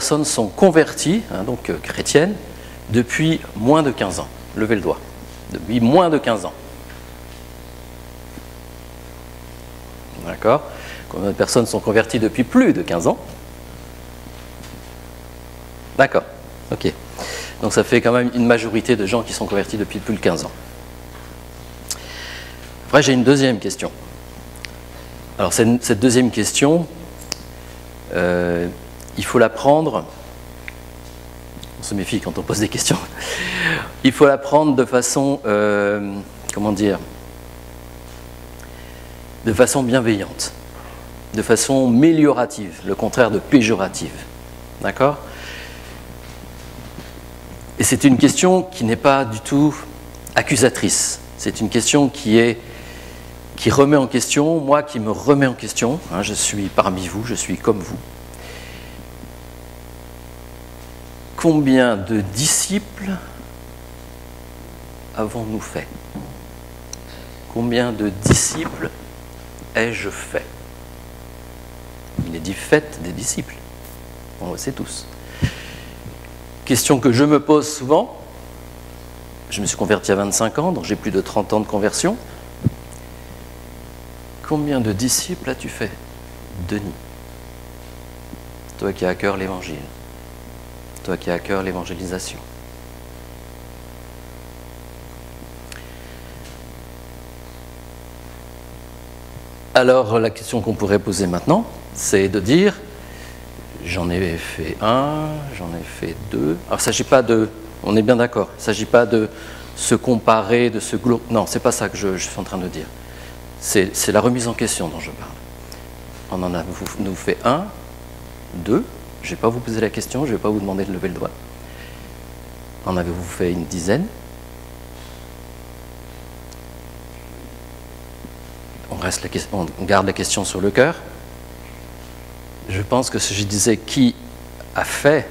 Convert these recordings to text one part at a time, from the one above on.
personnes sont converties, hein, donc chrétiennes, depuis moins de 15 ans? Levez le doigt. Depuis moins de 15 ans. D'accord? Combien de personnes sont converties depuis plus de 15 ans? D'accord, ok. Donc ça fait quand même une majorité de gens qui sont convertis depuis plus de 15 ans. Après, j'ai une deuxième question. Alors cette deuxième question, il faut la prendre, on se méfie quand on pose des questions, il faut la prendre de façon, comment dire, de façon bienveillante, de façon méliorative, le contraire de péjorative. D'accord? Et c'est une question qui n'est pas du tout accusatrice. C'est une question qui remet en question, moi qui me remets en question. Hein, je suis parmi vous, je suis comme vous. Combien de disciples avons-nous fait? Combien de disciples ai-je fait? Il est dit faites des disciples. On le sait tous. Question que je me pose souvent. Je me suis converti à 25 ans, donc j'ai plus de 30 ans de conversion. Combien de disciples as-tu fait, Denis? Toi qui as à cœur l'évangile. Toi qui as à cœur l'évangélisation. Alors la question qu'on pourrait poser maintenant, c'est de dire, j'en ai fait un, j'en ai fait deux. Alors il ne s'agit pas de, on est bien d'accord, il ne s'agit pas de se comparer, de se glorifier. Non, c'est pas ça que je suis en train de dire. C'est la remise en question dont je parle. On en a nous fait un, deux. Je ne vais pas vous poser la question, je ne vais pas vous demander de lever le doigt. En avez-vous fait une dizaine? On garde la question sur le cœur. Je pense que si je disais qui a fait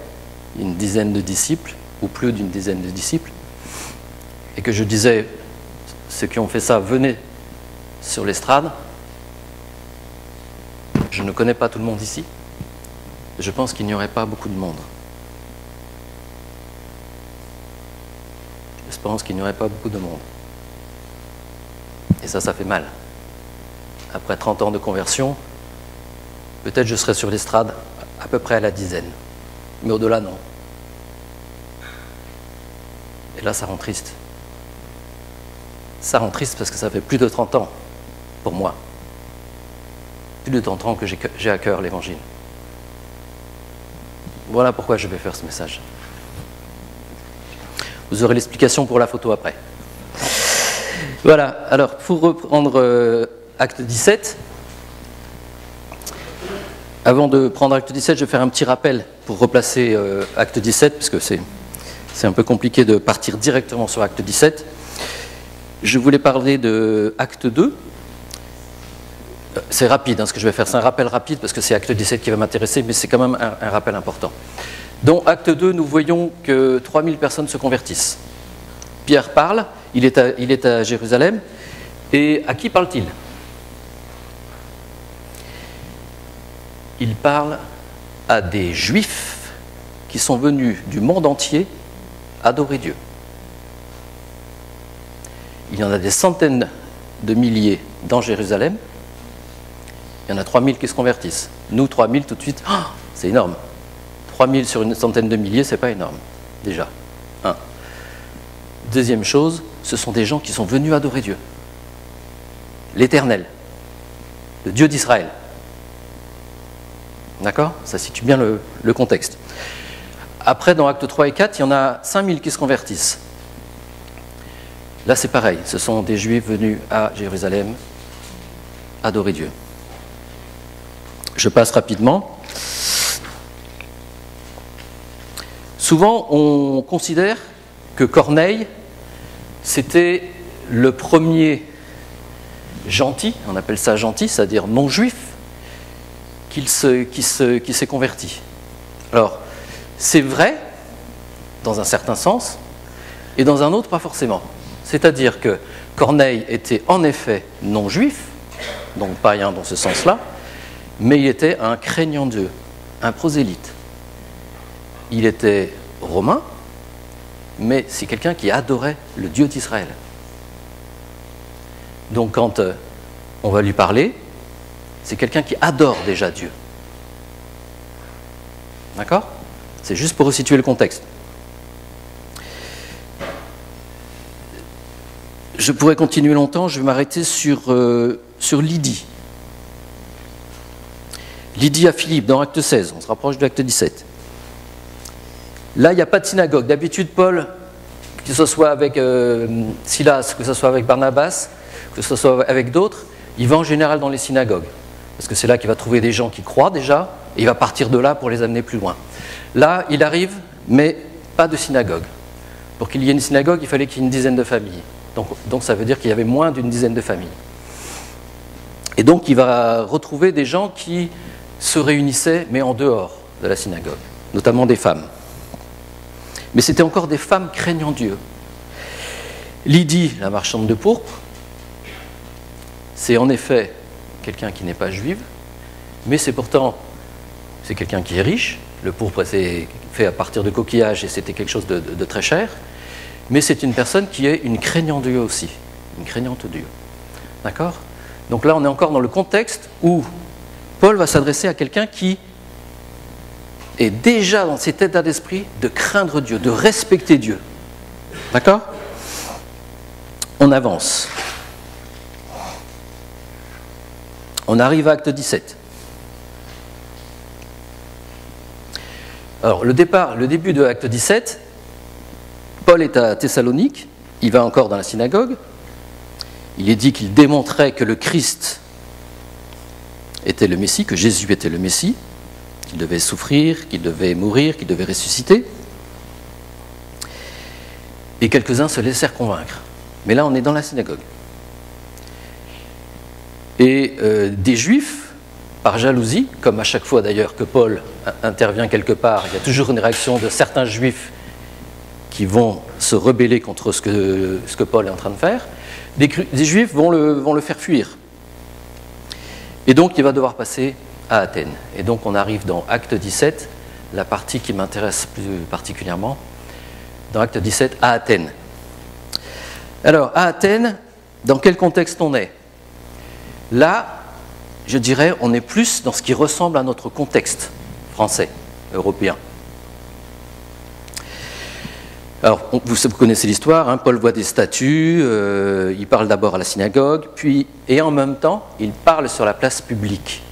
une dizaine de disciples, ou plus d'une dizaine de disciples, et que je disais ceux qui ont fait ça, venez sur l'estrade, je ne connais pas tout le monde ici, je pense qu'il n'y aurait pas beaucoup de monde. Je pense qu'il n'y aurait pas beaucoup de monde. Et ça fait mal. Après 30 ans de conversion, peut-être je serai sur l'estrade à peu près à la dizaine. Mais au-delà, non. Et là, ça rend triste. Ça rend triste parce que ça fait plus de 30 ans, pour moi. Plus de 30 ans que j'ai à cœur l'évangile. Voilà pourquoi je vais faire ce message. Vous aurez l'explication pour la photo après. Voilà, alors pour reprendre acte 17, avant de prendre acte 17, je vais faire un petit rappel pour replacer acte 17, parce que c'est un peu compliqué de partir directement sur acte 17. Je voulais parler de acte 2. C'est rapide, ce que je vais faire, c'est un rappel rapide, parce que c'est acte 17 qui va m'intéresser, mais c'est quand même un rappel important. Dans acte 2, nous voyons que 3000 personnes se convertissent. Pierre parle, il est à Jérusalem, et à qui parle-t-il? Il parle à des Juifs qui sont venus du monde entier adorer Dieu. Il y en a des centaines de milliers dans Jérusalem. Il y en a 3000 qui se convertissent. Nous, 3000 tout de suite, oh, c'est énorme. 3000 sur une centaine de milliers, c'est pas énorme, déjà. Un. Deuxième chose, ce sont des gens qui sont venus adorer Dieu. L'Éternel, le Dieu d'Israël. D'accord? Ça situe bien le contexte. Après, dans actes 3 et 4, il y en a 5000 qui se convertissent. Là, c'est pareil. Ce sont des Juifs venus à Jérusalem adorer Dieu. Je passe rapidement. Souvent, on considère que Corneille, c'était le premier gentil, on appelle ça gentil, c'est-à-dire non-juif, qui s'est converti. Alors, c'est vrai, dans un certain sens, et dans un autre, pas forcément. C'est-à-dire que Corneille était en effet non-juif, donc païen dans ce sens-là, mais il était un craignant Dieu, un prosélyte. il était romain, mais c'est quelqu'un qui adorait le Dieu d'Israël. Donc quand on va lui parler, c'est quelqu'un qui adore déjà Dieu. D'accord? C'est juste pour resituer le contexte. Je pourrais continuer longtemps, je vais m'arrêter sur Lydie. Lydie à Philippe, dans Acte 16, on se rapproche de Acte 17. Là, il n'y a pas de synagogue. D'habitude, Paul, que ce soit avec Silas, que ce soit avec Barnabas, que ce soit avec d'autres, il va en général dans les synagogues. Parce que c'est là qu'il va trouver des gens qui croient déjà, et il va partir de là pour les amener plus loin. Là, il arrive, mais pas de synagogue. Pour qu'il y ait une synagogue, il fallait qu'il y ait une dizaine de familles. Donc ça veut dire qu'il y avait moins d'une dizaine de familles. Et donc il va retrouver des gens qui se réunissaient, mais en dehors de la synagogue, notamment des femmes. Mais c'était encore des femmes craignant Dieu. Lydie, la marchande de pourpre, c'est en effet quelqu'un qui n'est pas juive, mais c'est quelqu'un qui est riche. Le pourpre c'est fait à partir de coquillages et c'était quelque chose de très cher. Mais c'est une personne qui est une craignante Dieu aussi, une craignante Dieu. D'accord? Donc là, on est encore dans le contexte où Paul va s'adresser à quelqu'un qui est déjà dans cet état d'esprit de craindre Dieu, de respecter Dieu. D'accord? On avance. On arrive à Acte 17. Alors, le début de Acte 17, Paul est à Thessalonique, il va encore dans la synagogue, il est dit qu'il démontrait que le Christ était le Messie, que Jésus était le Messie, qu'il devait souffrir, qu'il devait mourir, qu'il devait ressusciter. Et quelques-uns se laissèrent convaincre. Mais là, on est dans la synagogue. Et des Juifs, par jalousie, comme à chaque fois d'ailleurs que Paul intervient quelque part, il y a toujours une réaction de certains Juifs qui vont se rebeller contre ce que Paul est en train de faire, des Juifs vont le faire fuir. Et donc il va devoir passer à Athènes. Et donc on arrive dans Acte 17, la partie qui m'intéresse plus particulièrement, dans Acte 17, à Athènes. Alors, à Athènes, dans quel contexte on est? Là, je dirais, on est plus dans ce qui ressemble à notre contexte français, européen. Alors, vous connaissez l'histoire, hein, Paul voit des statues, il parle d'abord à la synagogue, et en même temps, il parle sur la place publique.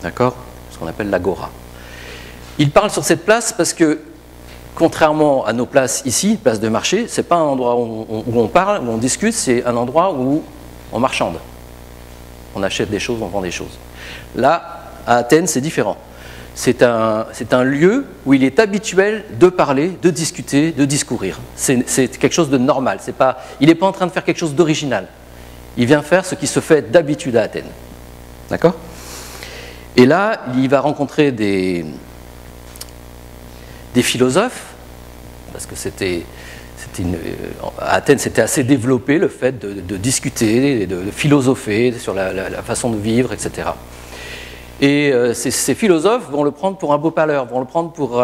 D'accord? Ce qu'on appelle l'agora. Il parle sur cette place parce que, contrairement à nos places ici, place de marché, ce n'est pas un endroit où on parle, où on discute, c'est un endroit où on marchande. On achète des choses, on vend des choses. Là, à Athènes, c'est différent. C'est un lieu où il est habituel de parler, de discuter, de discourir. C'est quelque chose de normal. Il n'est pas en train de faire quelque chose d'original. Il vient faire ce qui se fait d'habitude à Athènes. D'accord? Et là, il va rencontrer des philosophes, parce que à Athènes, c'était assez développé le fait de discuter, de philosopher sur la façon de vivre, etc. Et ces philosophes vont le prendre pour un beau parleur, vont le prendre pour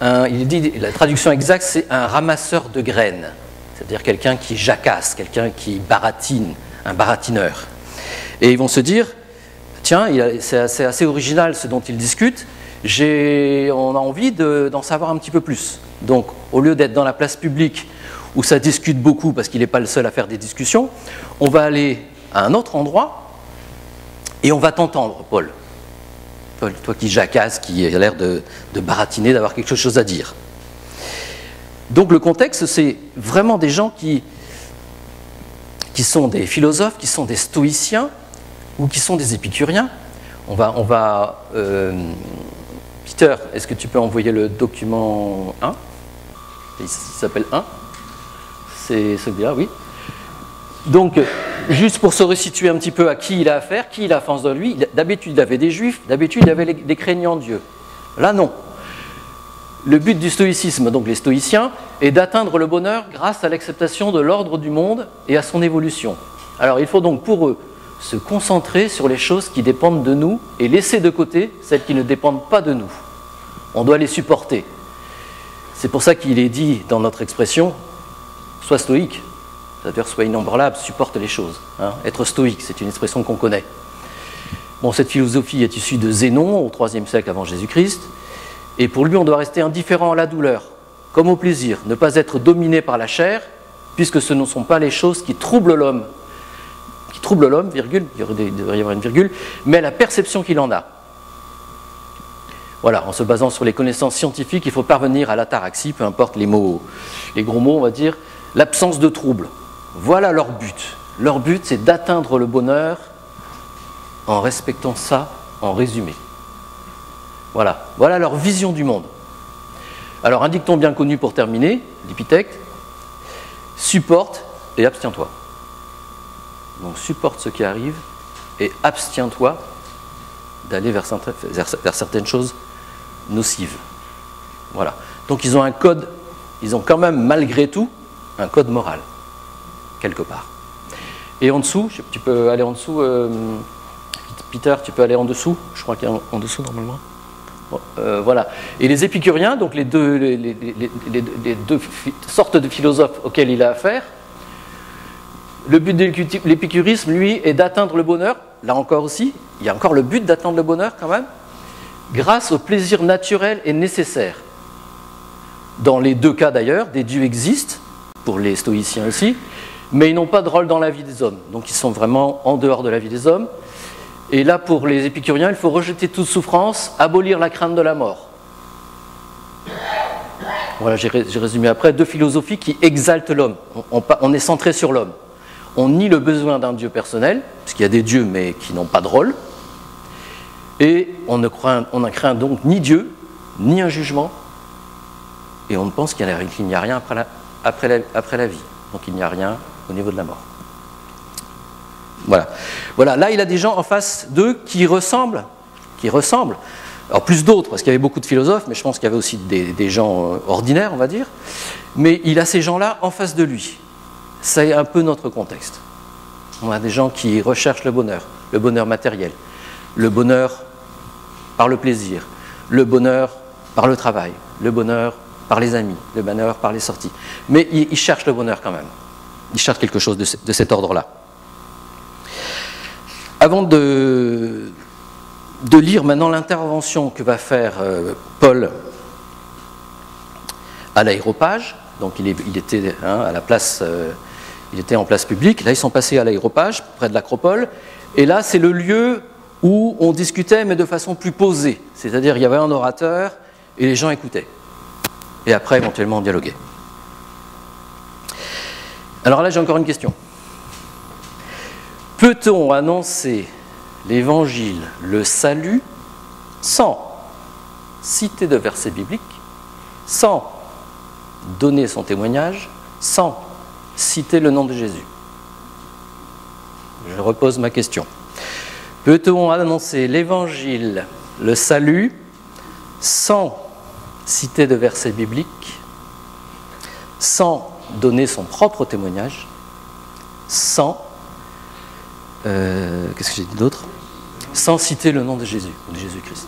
il dit, la traduction exacte, c'est un ramasseur de graines, c'est-à-dire quelqu'un qui jacasse, quelqu'un qui baratine, un baratineur. Et ils vont se dire, tiens, c'est assez original ce dont il discute, on a envie d'en savoir un petit peu plus. Donc, au lieu d'être dans la place publique où ça discute beaucoup, parce qu'il n'est pas le seul à faire des discussions, on va aller à un autre endroit et on va t'entendre, Paul. Paul, toi qui jacasses, qui a l'air de baratiner, d'avoir quelque chose à dire. Donc le contexte, c'est vraiment des gens qui sont des philosophes, qui sont des stoïciens, ou qui sont des épicuriens. Peter, est-ce que tu peux envoyer le document 1 ? Il s'appelle 1. C'est celui-là, oui. Donc, juste pour se resituer un petit peu à qui il a affaire, qui il a en face de lui, d'habitude il avait des juifs, d'habitude il avait des craignants Dieu. Là, non. Le but du stoïcisme, donc les stoïciens, est d'atteindre le bonheur grâce à l'acceptation de l'ordre du monde et à son évolution. Alors, il faut donc pour eux se concentrer sur les choses qui dépendent de nous et laisser de côté celles qui ne dépendent pas de nous. On doit les supporter. C'est pour ça qu'il est dit dans notre expression, sois stoïque, c'est-à-dire sois inébranlable, supporte les choses. Hein. Être stoïque, c'est une expression qu'on connaît. Bon, cette philosophie est issue de Zénon, au IIIe siècle avant Jésus-Christ, et pour lui, on doit rester indifférent à la douleur, comme au plaisir, ne pas être dominé par la chair, puisque ce ne sont pas les choses qui troublent l'homme, virgule, il devrait y avoir une virgule, mais la perception qu'il en a. Voilà, en se basant sur les connaissances scientifiques, il faut parvenir à l'ataraxie, peu importe les mots, les gros mots, on va dire, l'absence de trouble. Voilà leur but. Leur but, c'est d'atteindre le bonheur en respectant ça en résumé. Voilà, voilà leur vision du monde. Alors, un dicton bien connu pour terminer, l'Épithète, supporte et abstiens-toi. Donc, supporte ce qui arrive et abstiens-toi d'aller vers certaines choses nocives. Voilà. Donc ils ont un code, ils ont quand même malgré tout un code moral, quelque part. Et en dessous, tu peux aller en dessous, Peter, tu peux aller en dessous, je crois qu'il y a en dessous normalement. Voilà. Et les épicuriens, donc les deux sortes de philosophes auxquels il a affaire, le but de l'épicurisme, lui, est d'atteindre le bonheur, là encore aussi, il y a encore le but d'atteindre le bonheur quand même, grâce au plaisir naturel et nécessaire. Dans les deux cas d'ailleurs, des dieux existent, pour les stoïciens aussi, mais ils n'ont pas de rôle dans la vie des hommes, donc ils sont vraiment en dehors de la vie des hommes. Et là, pour les épicuriens, il faut rejeter toute souffrance, abolir la crainte de la mort. Voilà, j'ai résumé après, deux philosophies qui exaltent l'homme, on est centré sur l'homme. On nie le besoin d'un Dieu personnel, puisqu'il y a des dieux mais qui n'ont pas de rôle, et on ne craint donc ni Dieu, ni un jugement, et on ne pense qu'il n'y a rien après la vie. Donc il n'y a rien au niveau de la mort. Voilà. Voilà. Là, il a des gens en face d'eux qui ressemblent. Alors plus d'autres, parce qu'il y avait beaucoup de philosophes, mais je pense qu'il y avait aussi des gens ordinaires, on va dire. Mais il a ces gens-là en face de lui. C'est un peu notre contexte. On a des gens qui recherchent le bonheur matériel, le bonheur par le plaisir, le bonheur par le travail, le bonheur par les amis, le bonheur par les sorties. Mais ils cherchent le bonheur quand même. Ils cherchent quelque chose de cet ordre-là. Avant de lire maintenant l'intervention que va faire Paul à l'aéropage, donc il était à la place... il était en place publique, là ils sont passés à l'aéropage, près de l'acropole, et là c'est le lieu où on discutait, mais de façon plus posée, c'est-à-dire il y avait un orateur, et les gens écoutaient, et après éventuellement on dialoguait. Alors là j'ai encore une question. Peut-on annoncer l'évangile, le salut, sans citer de versets bibliques, sans donner son témoignage, sans citer le nom de Jésus? Je repose ma question. Peut-on annoncer l'évangile, le salut, sans citer de versets bibliques, sans donner son propre témoignage, sans... qu'est-ce que j'ai dit d'autre? Sans citer le nom de Jésus, ou de Jésus-Christ.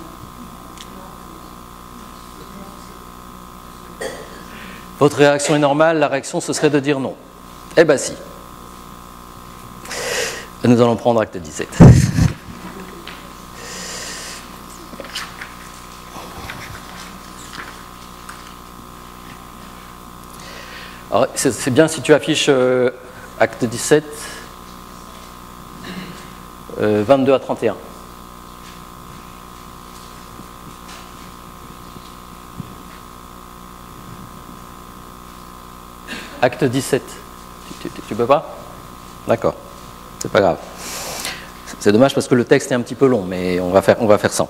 Votre réaction est normale, la réaction ce serait de dire non. Eh bien si. Nous allons prendre acte 17. Alors, c'est bien si tu affiches acte 17, 22 à 31. Acte 17. Tu peux pas? D'accord. C'est pas grave. C'est dommage parce que le texte est un petit peu long, mais on va faire sans.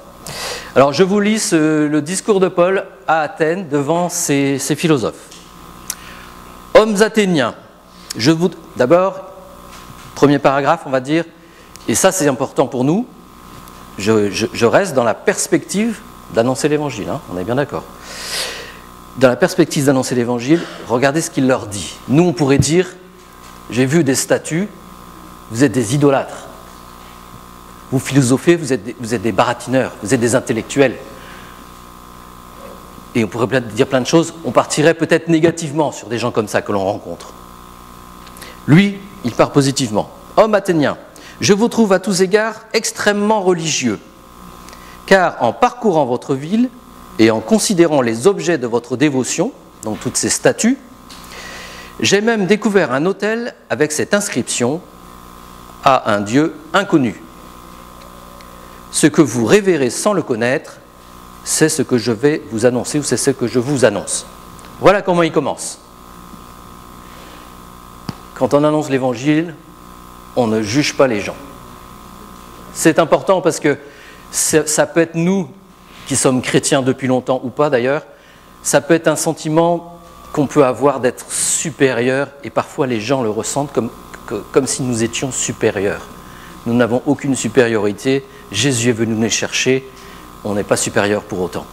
Alors je vous lis le discours de Paul à Athènes devant ces philosophes. Hommes athéniens, d'abord, premier paragraphe, on va dire, et ça c'est important pour nous, je reste dans la perspective d'annoncer l'évangile, hein, on est bien d'accord. Dans la perspective d'annoncer l'évangile, regardez ce qu'il leur dit. Nous, on pourrait dire, j'ai vu des statues, vous êtes des idolâtres. Vous philosophez, vous êtes des baratineurs, vous êtes des intellectuels. et on pourrait dire plein de choses, on partirait peut-être négativement sur des gens comme ça que l'on rencontre. Lui, il part positivement. Homme athénien, je vous trouve à tous égards extrêmement religieux, car en parcourant votre ville et en considérant les objets de votre dévotion, donc toutes ces statues, j'ai même découvert un autel avec cette inscription « à un Dieu inconnu ». Ce que vous révérez sans le connaître, c'est ce que je vais vous annoncer ou c'est ce que je vous annonce. Voilà comment il commence. Quand on annonce l'évangile, on ne juge pas les gens. C'est important parce que ça peut être nous qui sommes chrétiens depuis longtemps ou pas d'ailleurs, ça peut être un sentiment qu'on peut avoir d'être supérieur et parfois les gens le ressentent comme si nous étions supérieurs. Nous n'avons aucune supériorité, Jésus est venu nous chercher, on n'est pas supérieur pour autant.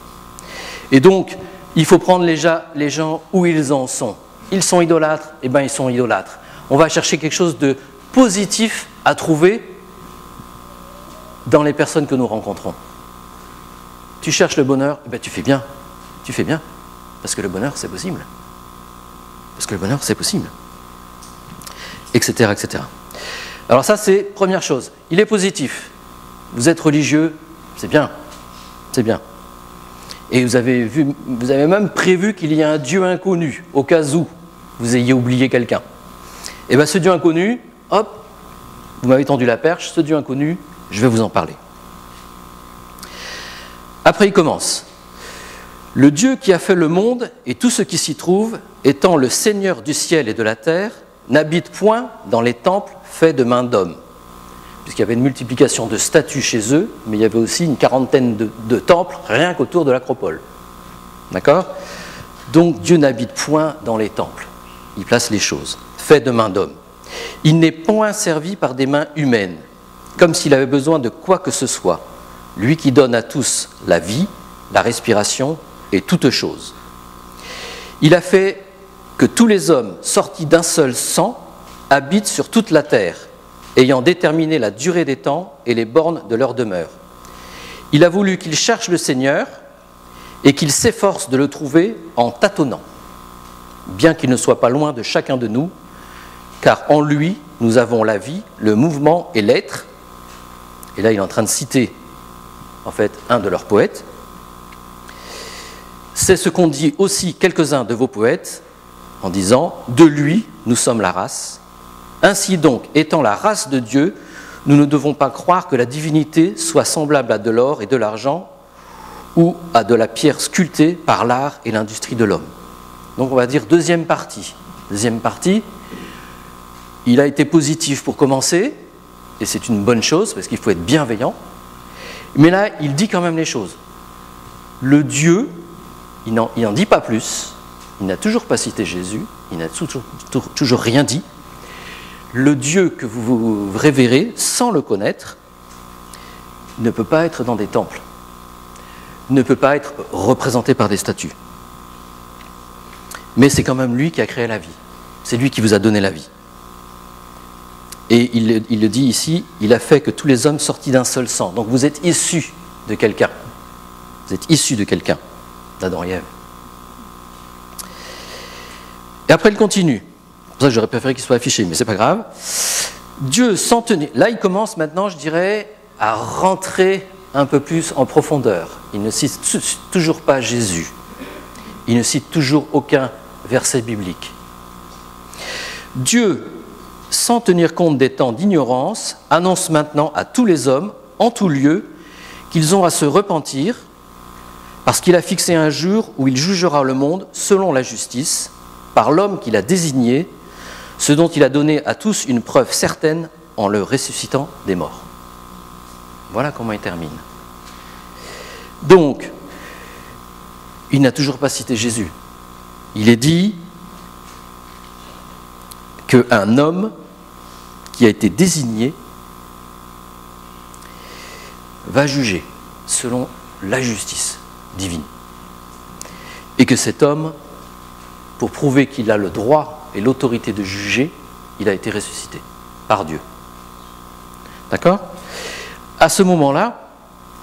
Et donc, il faut prendre les gens où ils en sont. Ils sont idolâtres, eh bien ils sont idolâtres. On va chercher quelque chose de positif à trouver dans les personnes que nous rencontrons. Tu cherches le bonheur, eh bien tu fais bien, parce que le bonheur c'est possible. Parce que le bonheur c'est possible. Etc., etc. Alors ça c'est première chose, il est positif. Vous êtes religieux, c'est bien, c'est bien. Et vous avez même prévu qu'il y a un Dieu inconnu, au cas où vous ayez oublié quelqu'un. Et bien ce Dieu inconnu, hop, vous m'avez tendu la perche, ce Dieu inconnu, je vais vous en parler. Après il commence. Le Dieu qui a fait le monde et tout ce qui s'y trouve, étant le Seigneur du ciel et de la terre, n'habite point dans les temples faits de mains d'hommes. Puisqu'il y avait une multiplication de statues chez eux, mais il y avait aussi une quarantaine de temples rien qu'autour de l'acropole. D'accord ? Donc Dieu n'habite point dans les temples. Il place les choses, fait de mains d'hommes. Il n'est point servi par des mains humaines, comme s'il avait besoin de quoi que ce soit. Lui qui donne à tous la vie, la respiration et toutes choses. Il a fait que tous les hommes sortis d'un seul sang habitent sur toute la terre, ayant déterminé la durée des temps et les bornes de leur demeure. Il a voulu qu'ils cherchent le Seigneur et qu'ils s'efforcent de le trouver en tâtonnant, bien qu'il ne soit pas loin de chacun de nous, car en lui, nous avons la vie, le mouvement et l'être. Et là, il est en train de citer, en fait, un de leurs poètes. C'est ce qu'ont dit aussi quelques-uns de vos poètes, en disant « De lui, nous sommes la race ». Ainsi donc, étant la race de Dieu, nous ne devons pas croire que la divinité soit semblable à de l'or et de l'argent ou à de la pierre sculptée par l'art et l'industrie de l'homme. Donc on va dire deuxième partie. Deuxième partie, il a été positif pour commencer, et c'est une bonne chose parce qu'il faut être bienveillant, mais là il dit quand même les choses. Le Dieu, il n'en dit pas plus, il n'a toujours pas cité Jésus, il n'a toujours rien dit. Le Dieu que vous révérez sans le connaître ne peut pas être dans des temples, ne peut pas être représenté par des statues. Mais c'est quand même lui qui a créé la vie, c'est lui qui vous a donné la vie. Et il le dit ici, il a fait que tous les hommes sortis d'un seul sang. Donc vous êtes issus de quelqu'un, vous êtes issus de quelqu'un, d'Adam et Ève. Et après il continue. C'est pour ça que j'aurais préféré qu'il soit affiché, mais c'est pas grave. Dieu s'en tenait. Là, il commence maintenant, je dirais, à rentrer un peu plus en profondeur. Il ne cite toujours pas Jésus. Il ne cite toujours aucun verset biblique. Dieu, sans tenir compte des temps d'ignorance, annonce maintenant à tous les hommes, en tout lieu, qu'ils ont à se repentir, parce qu'il a fixé un jour où il jugera le monde selon la justice, par l'homme qu'il a désigné, ce dont il a donné à tous une preuve certaine en le ressuscitant des morts. Voilà comment il termine. Donc, il n'a toujours pas cité Jésus. Il est dit qu'un homme qui a été désigné va juger selon la justice divine. Et que cet homme, pour prouver qu'il a le droit et l'autorité de juger, il a été ressuscité par Dieu. D'accord ? À ce moment-là,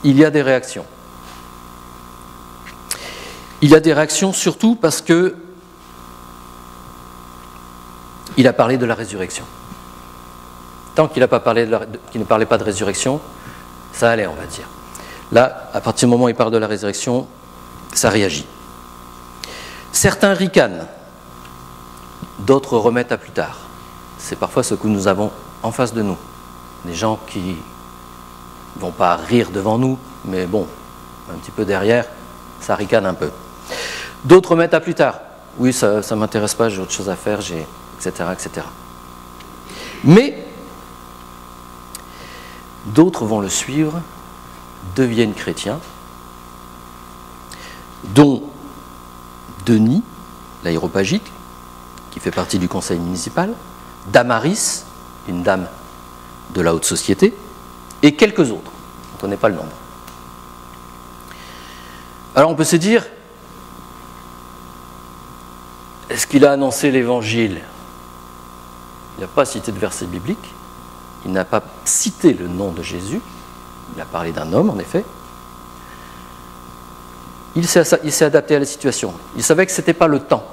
il y a des réactions. Il y a des réactions surtout parce que il a parlé de la résurrection. Tant qu'il n'a pas parlé qu'il ne parlait pas de résurrection, ça allait, on va dire. Là, à partir du moment où il parle de la résurrection, ça réagit. Certains ricanent, d'autres remettent à plus tard. C'est parfois ce que nous avons en face de nous. Des gens qui ne vont pas rire devant nous, mais bon, un petit peu derrière, ça ricane un peu. D'autres remettent à plus tard. Oui, ça ne m'intéresse pas, j'ai autre chose à faire, etc., etc. Mais d'autres vont le suivre, deviennent chrétiens, dont Denis, l'aéropagite, qui fait partie du conseil municipal, Damaris, une dame de la haute société, et quelques autres. On ne connaît pas le nombre. Alors on peut se dire, est-ce qu'il a annoncé l'évangile? Il n'a pas cité de verset biblique, il n'a pas cité le nom de Jésus, il a parlé d'un homme en effet. Il s'est adapté à la situation, il savait que ce n'était pas le temps.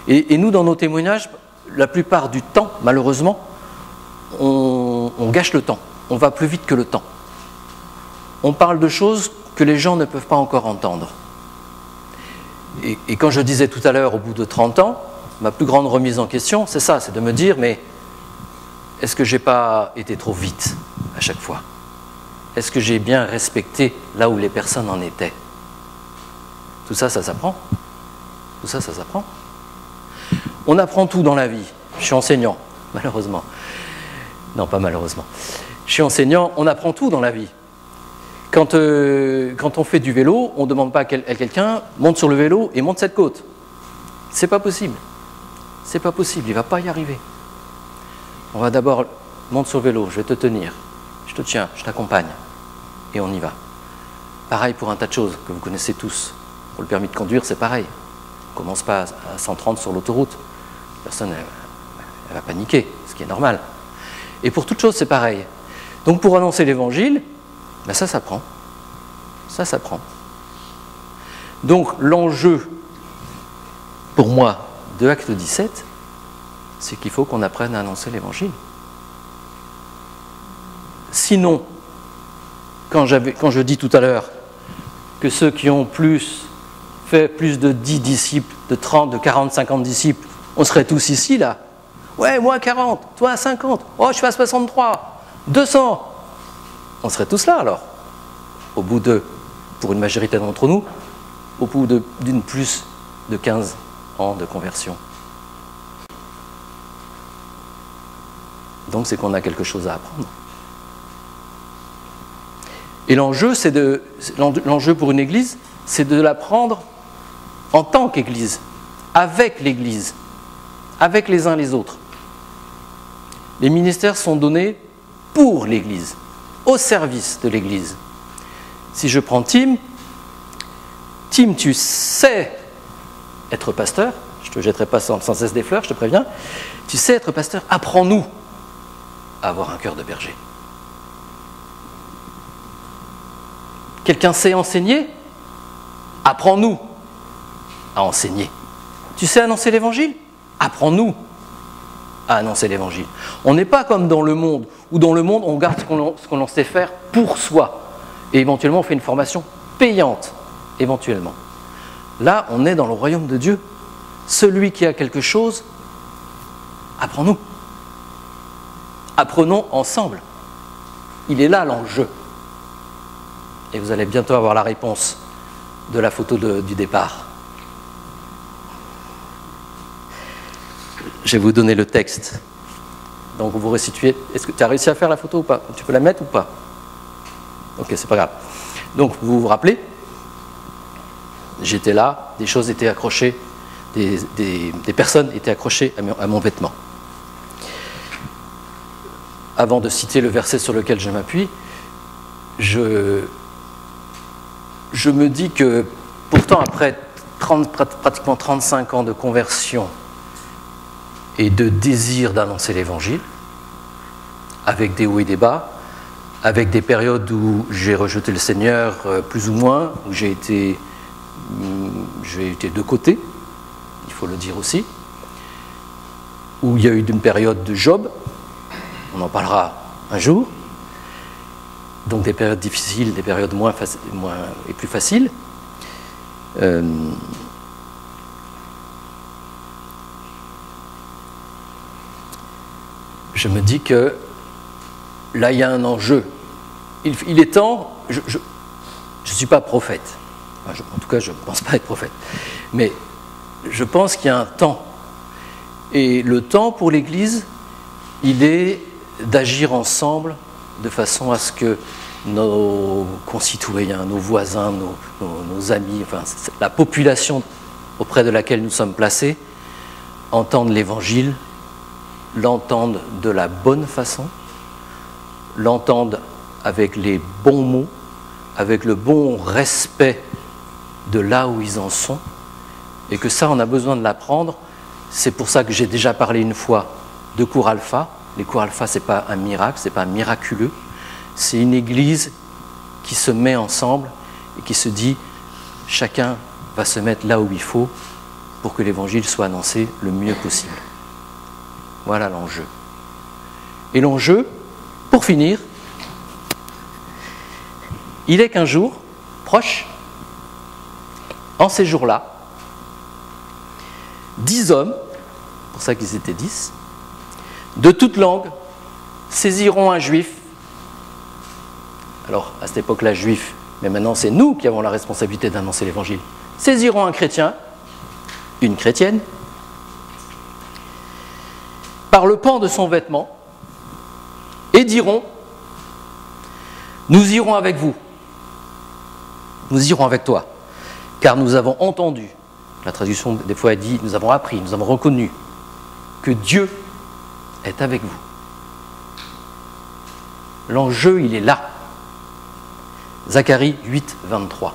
Et nous, dans nos témoignages, la plupart du temps, malheureusement, on gâche le temps, on va plus vite que le temps. On parle de choses que les gens ne peuvent pas encore entendre. Et quand je disais tout à l'heure, au bout de 30 ans, ma plus grande remise en question, c'est ça, c'est de me dire, mais est-ce que je n'ai pas été trop vite à chaque fois? Est-ce que j'ai bien respecté là où les personnes en étaient? Tout ça, ça s'apprend. Tout ça, ça s'apprend. On apprend tout dans la vie. Je suis enseignant, malheureusement. Non, pas malheureusement. Je suis enseignant, on apprend tout dans la vie. Quand on fait du vélo, on ne demande pas à quelqu'un « monte sur le vélo et monte cette côte ». C'est pas possible. C'est pas possible, il ne va pas y arriver. On va d'abord « monte sur le vélo, je vais te tenir, je te tiens, je t'accompagne » et on y va. Pareil pour un tas de choses que vous connaissez tous. Pour le permis de conduire, c'est pareil. On ne commence pas à 130 sur l'autoroute. Personne elle va paniquer, ce qui est normal. Et pour toute chose, c'est pareil. Donc pour annoncer l'évangile, ben ça s'apprend. Ça s'apprend. Donc l'enjeu, pour moi, de Acte 17, c'est qu'il faut qu'on apprenne à annoncer l'évangile. Sinon, quand je dis tout à l'heure que ceux qui ont fait plus de 10 disciples, de 30, de 40, 50 disciples, on serait tous ici, là. Ouais, moi 40, toi 50, oh je suis à 63, 200. On serait tous là alors. Au bout de, pour une majorité d'entre nous, au bout d'une plus de 15 ans de conversion. Donc c'est qu'on a quelque chose à apprendre. Et l'enjeu pour une église, c'est de l'apprendre en tant qu'église, avec l'église, avec les uns les autres. Les ministères sont donnés pour l'église, au service de l'église. Si je prends Tim, tu sais être pasteur, je ne te jetterai pas sans cesse des fleurs, je te préviens, tu sais être pasteur, apprends-nous à avoir un cœur de berger. Quelqu'un sait enseigner? Apprends-nous à enseigner. Tu sais annoncer l'évangile? Apprends-nous à annoncer l'évangile. On n'est pas comme dans le monde, où dans le monde on garde ce qu'on sait faire pour soi. Et éventuellement on fait une formation payante, éventuellement. Là, on est dans le royaume de Dieu. Celui qui a quelque chose, apprends-nous. Apprenons ensemble. Il est là l'enjeu. Et vous allez bientôt avoir la réponse de la photo du départ. Je vais vous donner le texte. Donc vous resituez. Est-ce que tu as réussi à faire la photo ou pas? Tu peux la mettre ou pas? Ok, c'est pas grave. Donc vous vous rappelez? J'étais là, des choses étaient accrochées, des personnes étaient accrochées à mon vêtement. Avant de citer le verset sur lequel je m'appuie, je me dis que pourtant après pratiquement 35 ans de conversion et de désir d'annoncer l'évangile, avec des hauts et des bas, avec des périodes où j'ai rejeté le Seigneur plus ou moins, où j'ai été j'ai été de côté, il faut le dire aussi, où il y a eu une période de Job, on en parlera un jour, donc des périodes difficiles, des périodes moins et plus faciles. Je me dis que là, il y a un enjeu. Il est temps, je ne suis pas prophète, enfin, en tout cas, je ne pense pas être prophète, mais je pense qu'il y a un temps. Et le temps pour l'Église, il est d'agir ensemble de façon à ce que nos concitoyens, nos voisins, nos amis, enfin, la population auprès de laquelle nous sommes placés, entendent l'Évangile, l'entendent de la bonne façon, l'entendent avec les bons mots, avec le bon respect de là où ils en sont, et que ça, on a besoin de l'apprendre. C'est pour ça que j'ai déjà parlé une fois de cours alpha. Les cours alpha, ce n'est pas un miracle, ce n'est pas miraculeux. C'est une église qui se met ensemble et qui se dit chacun va se mettre là où il faut pour que l'évangile soit annoncé le mieux possible. Voilà l'enjeu. Et l'enjeu, pour finir, il est qu'un jour, proche, en ces jours-là, 10 hommes, pour ça qu'ils étaient 10, de toute langue, saisiront un juif. Alors, à cette époque-là, juif, mais maintenant c'est nous qui avons la responsabilité d'annoncer l'évangile. Saisiront un chrétien, une chrétienne, par le pan de son vêtement, et diront, nous irons avec vous, nous irons avec toi, car nous avons entendu, la traduction des fois elle dit, nous avons appris, nous avons reconnu que Dieu est avec vous. L'enjeu, il est là. Zacharie 8, 23.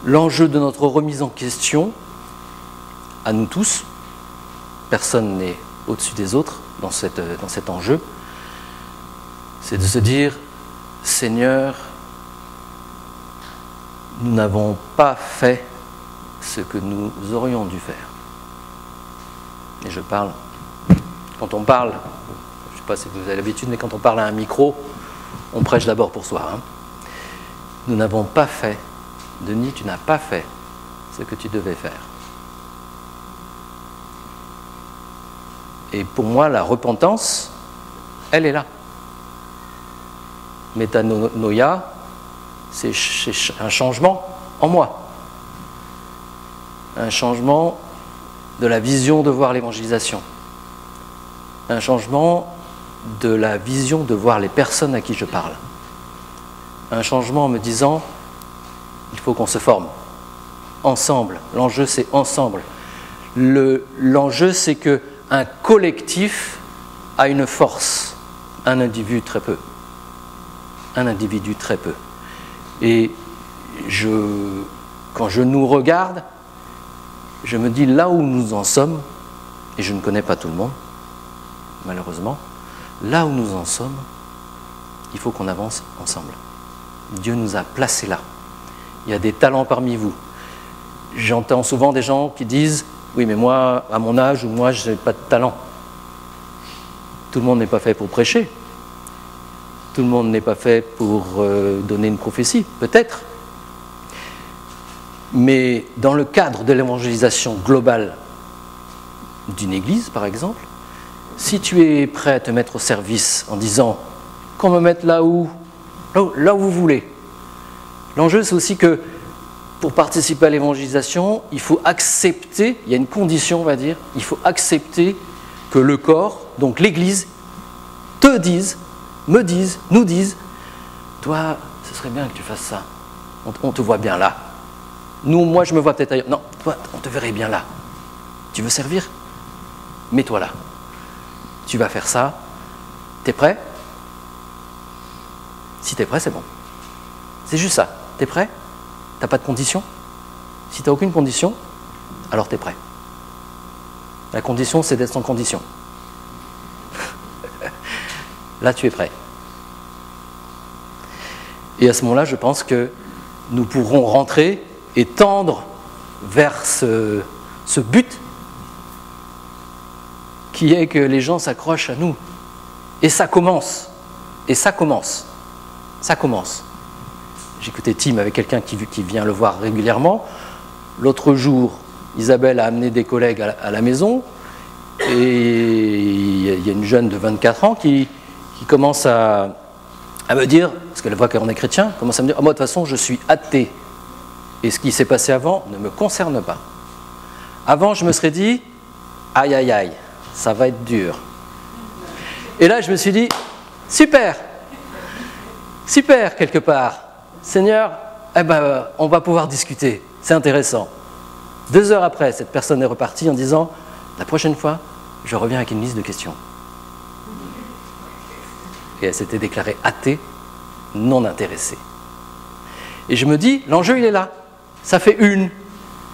L'enjeu de notre remise en question, à nous tous, personne n'est au-dessus des autres dans cet enjeu, c'est de se dire, Seigneur, nous n'avons pas fait ce que nous aurions dû faire. Et je parle, quand on parle, je ne sais pas si vous avez l'habitude, mais quand on parle à un micro, on prêche d'abord pour soi. Hein. Nous n'avons pas fait, Denis, tu n'as pas fait ce que tu devais faire. Et pour moi, la repentance, elle est là. Métanoïa, c'est un changement en moi. Un changement de la vision de voir l'évangélisation. Un changement de la vision de voir les personnes à qui je parle. Un changement en me disant, il faut qu'on se forme. Ensemble. L'enjeu, c'est ensemble. L'enjeu, c'est qu'un collectif a une force. Un individu, très peu. Un individu, très peu. Et quand je nous regarde, je me dis là où nous en sommes, et je ne connais pas tout le monde, malheureusement, là où nous en sommes, il faut qu'on avance ensemble. Dieu nous a placés là. Il y a des talents parmi vous. J'entends souvent des gens qui disent « Oui, mais moi, à mon âge, moi, je n'ai pas de talent. » Tout le monde n'est pas fait pour prêcher. Tout le monde n'est pas fait pour donner une prophétie, peut-être. Mais dans le cadre de l'évangélisation globale d'une église, par exemple, si tu es prêt à te mettre au service en disant « qu'on me mette là où vous voulez », l'enjeu c'est aussi que pour participer à l'évangélisation, il faut accepter, il y a une condition on va dire, il faut accepter que le corps, donc l'église, te dise, me dise, nous dise « toi, ce serait bien que tu fasses ça, on te voit bien là ». Nous, moi, je me vois peut-être ailleurs. Non, toi, on te verrait bien là. Tu veux servir? Mets-toi là. Tu vas faire ça. T'es prêt? Si t'es prêt, c'est bon. C'est juste ça. T'es prêt? T'as pas de condition? Si t'as aucune condition, alors t'es prêt. La condition, c'est d'être sans condition. Là, tu es prêt. Et à ce moment-là, je pense que nous pourrons rentrer et tendre vers ce but qui est que les gens s'accrochent à nous. Et ça commence. Et ça commence. Ça commence. J'écoutais Tim avec quelqu'un qui vient le voir régulièrement. L'autre jour, Isabelle a amené des collègues à la maison et il y a une jeune de 24 ans qui commence à me dire, parce qu'elle voit qu'on est chrétien, commence à me dire, moi de toute façon je suis athée et ce qui s'est passé avant ne me concerne pas. Avant je me serais dit, aïe aïe aïe, ça va être dur. Et là je me suis dit, super, super quelque part, Seigneur, eh ben, on va pouvoir discuter, c'est intéressant. 2 heures après, cette personne est repartie en disant, la prochaine fois, je reviens avec une liste de questions. Et elle s'était déclarée athée, non intéressée. Et je me dis, l'enjeu il est là, ça fait une,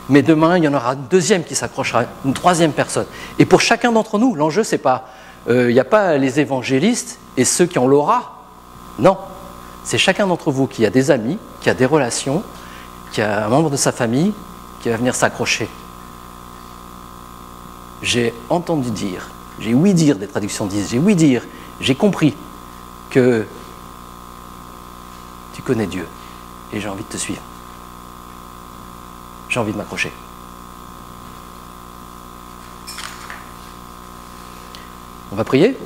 mais demain il y en aura une deuxième qui s'accrochera, une troisième personne. Et pour chacun d'entre nous, l'enjeu c'est pas, il n'y a pas les évangélistes et ceux qui ont l'aura, non. C'est chacun d'entre vous qui a des amis, qui a des relations, qui a un membre de sa famille qui va venir s'accrocher. J'ai entendu dire, j'ai ouï dire des traductions disent, j'ai ouï dire, j'ai compris que tu connais Dieu et j'ai envie de te suivre. J'ai envie de m'accrocher. On va prier ?